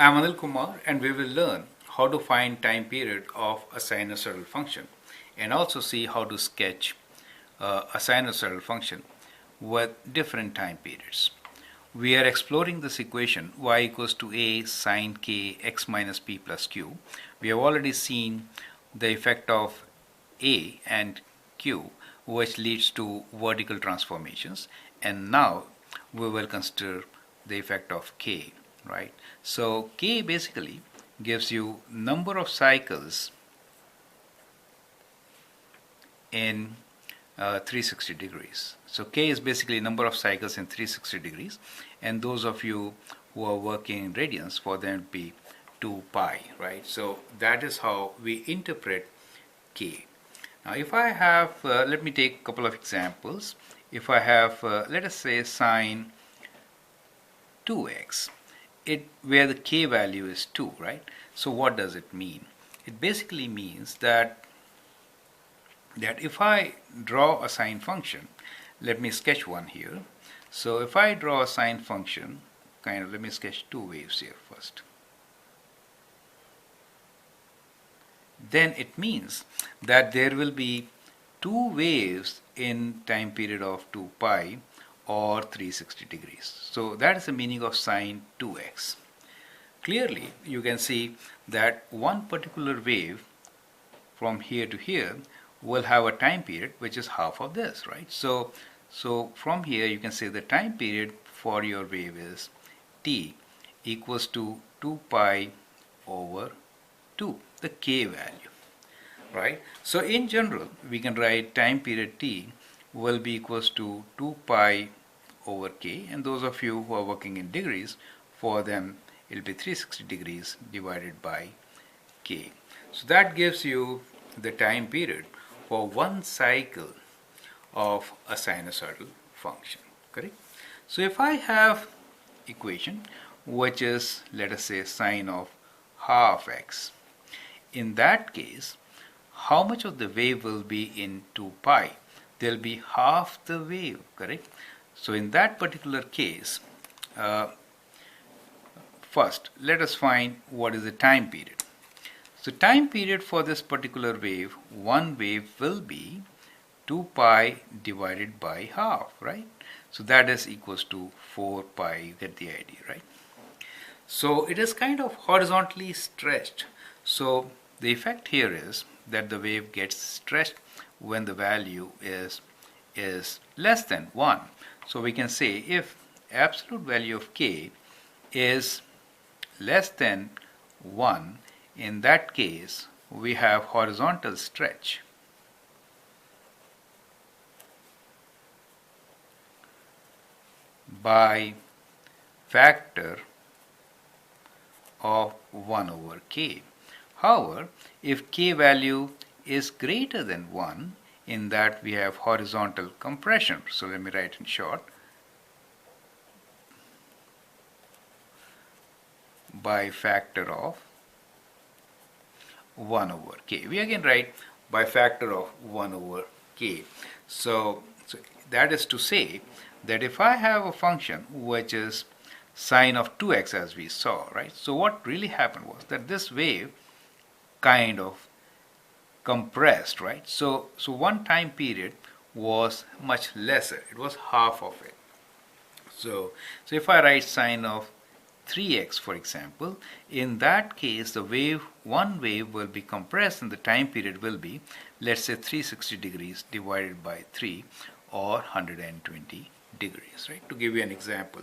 I'm Anil Kumar, and we will learn how to find time period of a sinusoidal function and also see how to sketch a sinusoidal function with different time periods. We are exploring this equation y equals to a sine k x minus p plus q. We have already seen the effect of a and q, which leads to vertical transformations, and now we will consider the effect of k, right? So k basically gives you number of cycles in 360 degrees. So k is basically number of cycles in 360 degrees, and those of you who are working in radians, for them it would be 2 pi, right? So that is how we interpret k. Now if I have, let me take a couple of examples. If I have, let us say sine 2x, where the k value is 2, right? So what does it mean? It basically means that if I draw a sine function, let me sketch one here. So if I draw a sine function, let me sketch two waves here first. Then it means that there will be two waves in time period of 2 pi or 360 degrees. So that is the meaning of sine 2x. Clearly, you can see that one particular wave from here to here will have a time period which is half of this, right? So from here you can say the time period for your wave is t equals to 2 pi over 2, the k value, right? So in general, we can write time period t will be equals to 2 pi over k, and those of you who are working in degrees, for them it will be 360 degrees divided by k. So that gives you the time period for one cycle of a sinusoidal function, correct? So if I have equation which is, let us say, sine of half x, in that case, how much of the wave will be in 2 pi? There will be half the wave, correct? So in that particular case, first let us find what is the time period. So time period for this particular wave, one wave will be 2 pi divided by half, right? So that is equals to 4 pi, you get the idea, right? So it is kind of horizontally stretched. So the effect here is that the wave gets stretched when the value is less than 1. So we can say if absolute value of k is less than 1, in that case we have horizontal stretch. By factor of 1 over k. However, if k value is greater than 1, in that we have horizontal compression. So let me write in short. By factor of 1 over k. We again write by factor of 1 over k. So that is to say that if I have a function which is sine of 2x, as we saw, right? So what really happened was that this wave kind of compressed, right? So one time period was much lesser. It was half of it. So if I write sine of 3x, for example, in that case the one wave will be compressed and the time period will be, let's say, 360 degrees divided by 3, or 120 degrees, right? To give you an example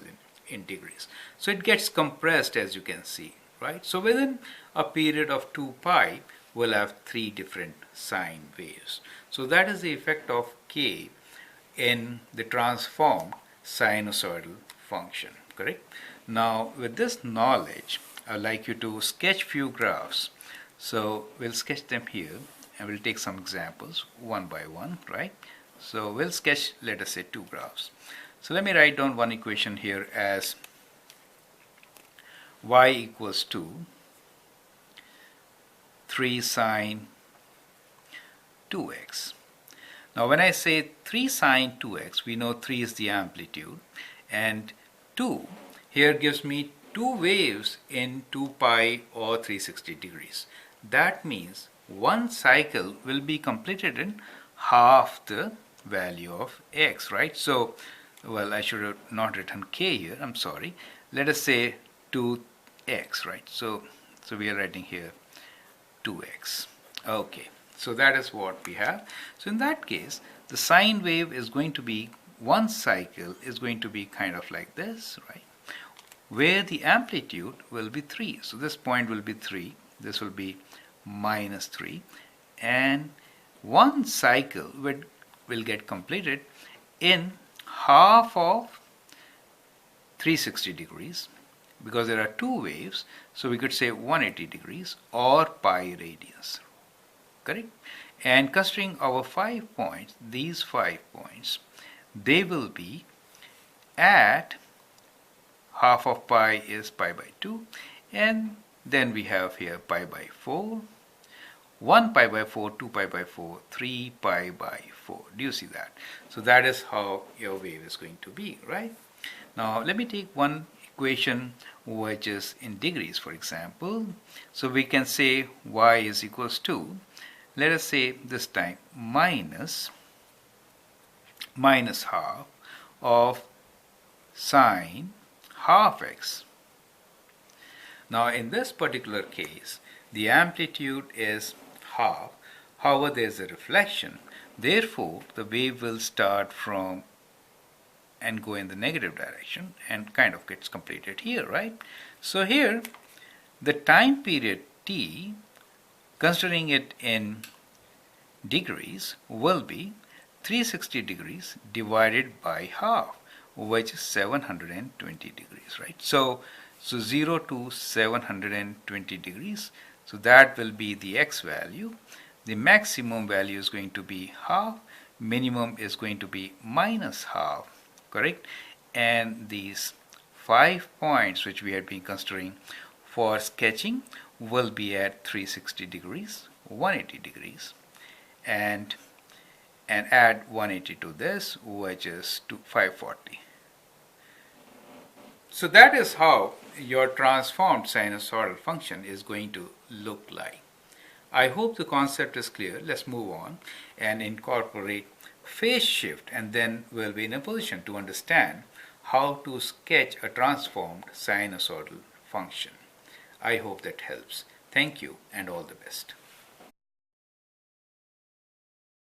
in degrees. So it gets compressed, as you can see, right? So within a period of 2 pi, we'll have 3 different sine waves. So that is the effect of k in the transformed sinusoidal function, correct? Now with this knowledge, I'd like you to sketch few graphs. So we'll sketch them here and we'll take some examples one by one, right? So we'll sketch, let us say, 2 graphs. So let me write down one equation here as y equals to 3 sine 2x. Now when I say 3 sine 2x, we know 3 is the amplitude, and 2 here gives me two waves in 2 pi or 360 degrees. That means one cycle will be completed in half the value of x, right? So, well, I should have not written k here, I'm sorry. Let us say 2x, right? So we are writing here 2x. Okay, so that is what we have. So in that case, the sine wave is going to be, one cycle is going to be kind of like this, right? Where the amplitude will be 3. So this point will be 3, this will be minus 3, and one cycle will get completed in half of 360 degrees, because there are two waves, so we could say 180 degrees or pi radians, correct? And considering our 5 points, these 5 points, they will be at half of pi is pi by 2, and then we have here pi by 4, 1 pi by 4, 2 pi by 4, 3 pi by 4. Do you see that? So that is how your wave is going to be, right? Now let me take one equation which is in degrees, for example. So we can say y is equals to, let us say this time, minus half of sine half x. Now in this particular case, the amplitude is half, however there is a reflection, therefore the wave will start from and go in the negative direction and kind of gets completed here, right? So here the time period t, considering it in degrees, will be 360 degrees divided by half, which is 720 degrees, right? So 0 to 720 degrees, so that will be the x value. The maximum value is going to be half, minimum is going to be minus half, correct? And these 5 points which we had been considering for sketching will be at 360 degrees, 180 degrees, and add 180 to this, which is to 540. So that is how your transformed sinusoidal function is going to look like. I hope the concept is clear. Let's move on and incorporate phase shift, and then we'll be in a position to understand how to sketch a transformed sinusoidal function. I hope that helps. Thank you and all the best.